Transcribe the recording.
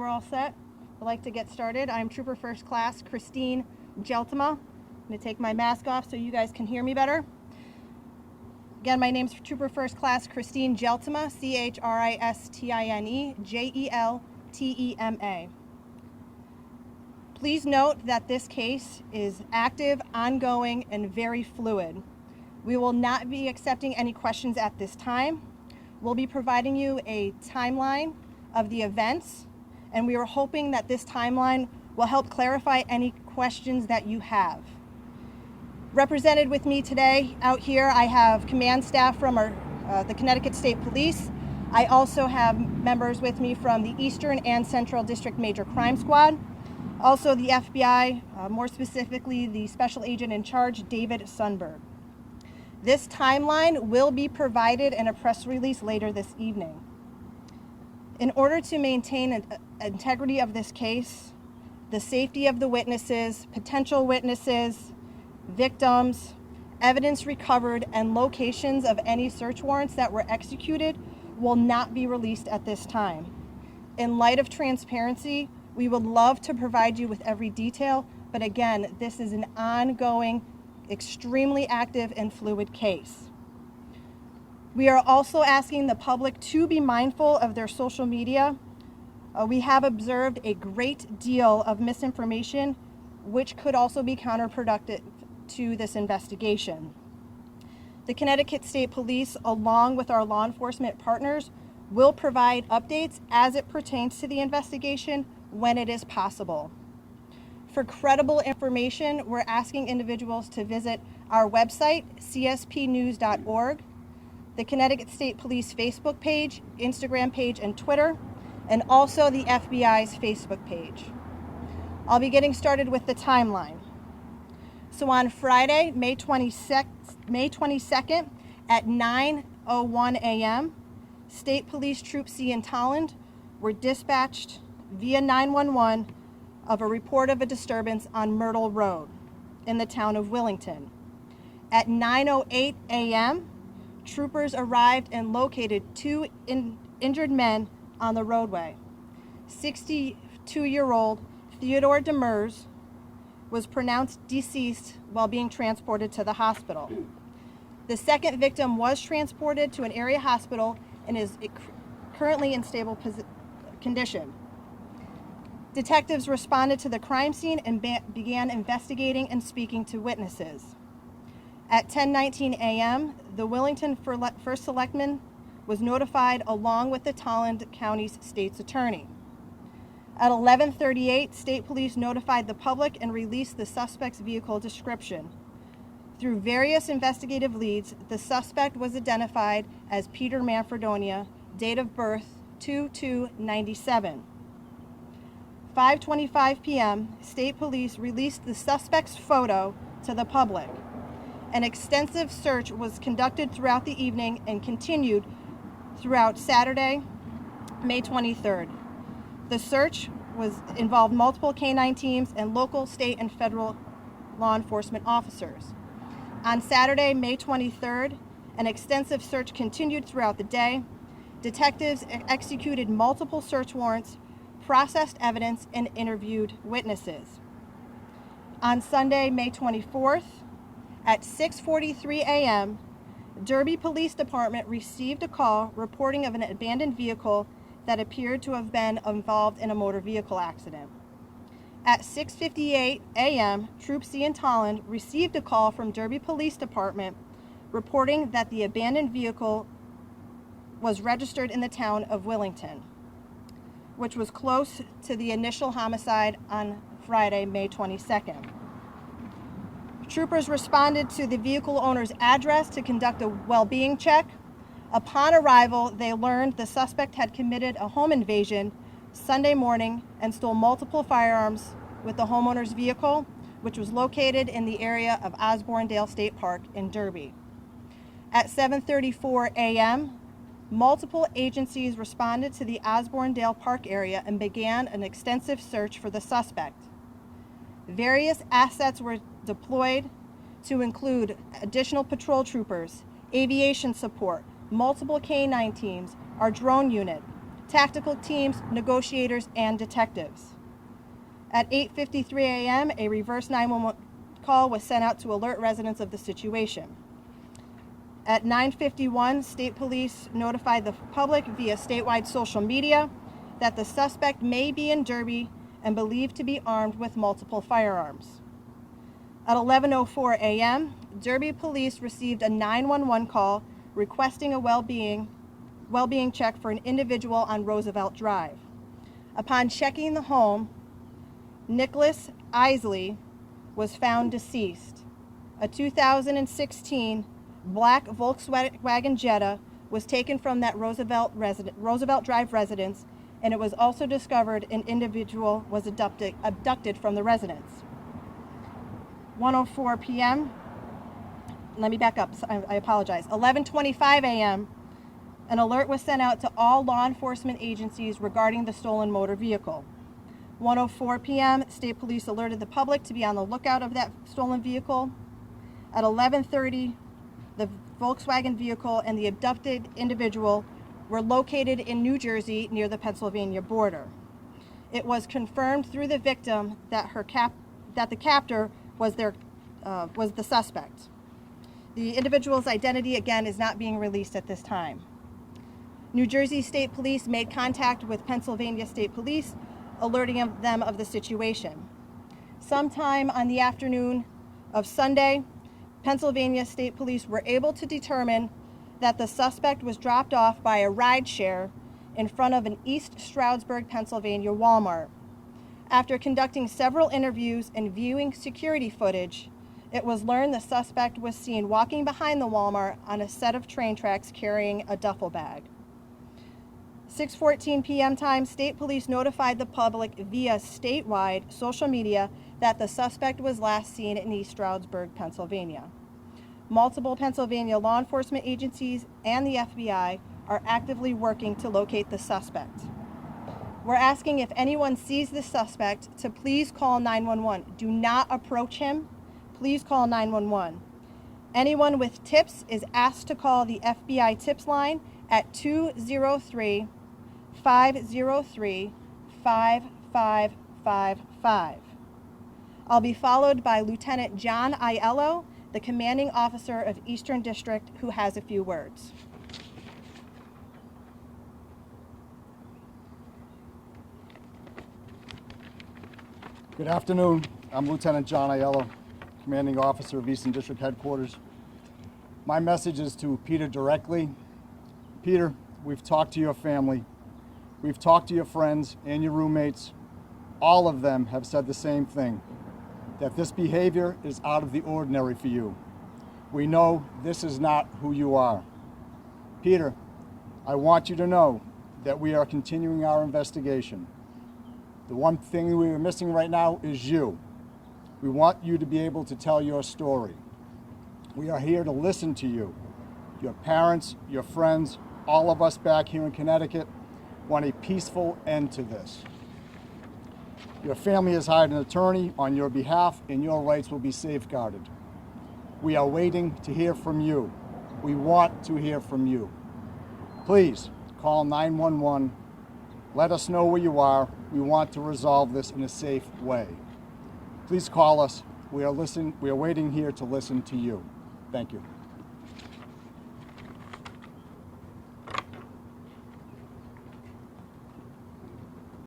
We're all set. I'd like to get started. I'm Trooper First Class Christine Jeltima. I'm going to take my mask off so you guys can hear me better. Again, my name's Trooper First Class Christine Jeltima, CHRISTINE, JELTEMA. Please note that this case is active, ongoing, and very fluid. We will not be accepting any questions at this time. We'll be providing you a timeline of the events, and we are hoping that this timeline will help clarify any questions that you have. Represented with me today out here, I have command staff from the Connecticut State Police. I also have members with me from the Eastern and Central District Major Crime Squad. Also the FBI, more specifically the Special Agent in Charge, David Sundberg. This timeline will be provided in a press release later this evening. In order to maintain integrity of this case, the safety of the witnesses, potential witnesses, victims, evidence recovered, and locations of any search warrants that were executed will not be released at this time. In light of transparency, we would love to provide you with every detail, but again, this is an ongoing, extremely active and fluid case. We are also asking the public to be mindful of their social media. We have observed a great deal of misinformation, which could also be counterproductive to this investigation. The Connecticut State Police, along with our law enforcement partners, will provide updates as it pertains to the investigation when it is possible. For credible information, we're asking individuals to visit our website, cspnews.org, the Connecticut State Police Facebook page, Instagram page, and Twitter, and also the FBI's Facebook page. I'll be getting started with the timeline. So on Friday, May 22nd at 9:01 a.m., State Police Troop C in Tolland were dispatched via 911 of a report of a disturbance on Myrtle Road in the town of Willington. At 9:08 a.m., troopers arrived and located two injured men on the roadway. 62-year-old Theodore Demers was pronounced deceased while being transported to the hospital. The second victim was transported to an area hospital and is currently in stable condition. Detectives responded to the crime scene and began investigating and speaking to witnesses. At 10:19 a.m., the Willington First Selectman was notified along with the Tolland County's state's attorney. At 11:38, State Police notified the public and released the suspect's vehicle description. Through various investigative leads, the suspect was identified as Peter Manfredonia, date of birth 2/2/97. 5:25 p.m., State Police released the suspect's photo to the public. An extensive search was conducted throughout the evening and continued throughout Saturday, May 23rd. The search involved multiple canine teams and local, state, and federal law enforcement officers. On Saturday, May 23rd, an extensive search continued throughout the day. Detectives executed multiple search warrants, processed evidence, and interviewed witnesses. On Sunday, May 24th, at 6:43 a.m., Derby Police Department received a call reporting of an abandoned vehicle that appeared to have been involved in a motor vehicle accident. At 6:58 a.m., Troop C in Tolland received a call from Derby Police Department reporting that the abandoned vehicle was registered in the town of Willington, which was close to the initial homicide on Friday, May 22nd. Troopers responded to the vehicle owner's address to conduct a well-being check. Upon arrival, they learned the suspect had committed a home invasion Sunday morning and stole multiple firearms with the homeowner's vehicle, which was located in the area of Osborne-Dale State Park in Derby. At 7:34 a.m., multiple agencies responded to the Osborne-Dale Park area and began an extensive search for the suspect. Various assets were deployed to include additional patrol troopers, aviation support, multiple canine teams, our drone unit, tactical teams, negotiators, and detectives. At 8:53 a.m., a reverse 911 call was sent out to alert residents of the situation. At 9:51, state police notified the public via statewide social media that the suspect may be in Derby and believed to be armed with multiple firearms. At 11:04 a.m., Derby police received a 911 call requesting a well-being check for an individual on Roosevelt Drive. Upon checking the home, Nicholas Isley was found deceased. A 2016 black Volkswagen Jetta was taken from that Roosevelt Drive residence, and it was also discovered an individual was abducted from the residence. 1:04 p.m. Let me back up. I apologize. 11:25 a.m. An alert was sent out to all law enforcement agencies regarding the stolen motor vehicle. 1:04 p.m. State police alerted the public to be on the lookout of that stolen vehicle. At 11:30, the Volkswagen vehicle and the abducted individual were located in New Jersey near the Pennsylvania border. It was confirmed through the victim that the captor was the suspect. The individual's identity, again, is not being released at this time. New Jersey State Police made contact with Pennsylvania State Police, alerting them of the situation. Sometime on the afternoon of Sunday, Pennsylvania State Police were able to determine that the suspect was dropped off by a rideshare in front of an East Stroudsburg, Pennsylvania Walmart. After conducting several interviews and viewing security footage, it was learned the suspect was seen walking behind the Walmart on a set of train tracks carrying a duffel bag. 6:14 p.m. time, state police notified the public via statewide social media that the suspect was last seen in East Stroudsburg, Pennsylvania. Multiple Pennsylvania law enforcement agencies and the FBI are actively working to locate the suspect. We're asking if anyone sees the suspect to please call 911. Do not approach him. Please call 911. Anyone with tips is asked to call the FBI tips line at 203-503-5555. I'll be followed by Lieutenant John Aiello, the commanding officer of Eastern District, who has a few words. Good afternoon. I'm Lieutenant John Aiello, commanding officer of Eastern District Headquarters. My message is to Peter directly. Peter, we've talked to your family. We've talked to your friends and your roommates. All of them have said the same thing, that this behavior is out of the ordinary for you. We know this is not who you are. Peter, I want you to know that we are continuing our investigation. The one thing we are missing right now is you. We want you to be able to tell your story. We are here to listen to you. Your parents, your friends, all of us back here in Connecticut want a peaceful end to this. Your family has hired an attorney on your behalf, and your rights will be safeguarded. We are waiting to hear from you. We want to hear from you. Please call 911. Let us know where you are. We want to resolve this in a safe way. Please call us. We are waiting here to listen to you. Thank you.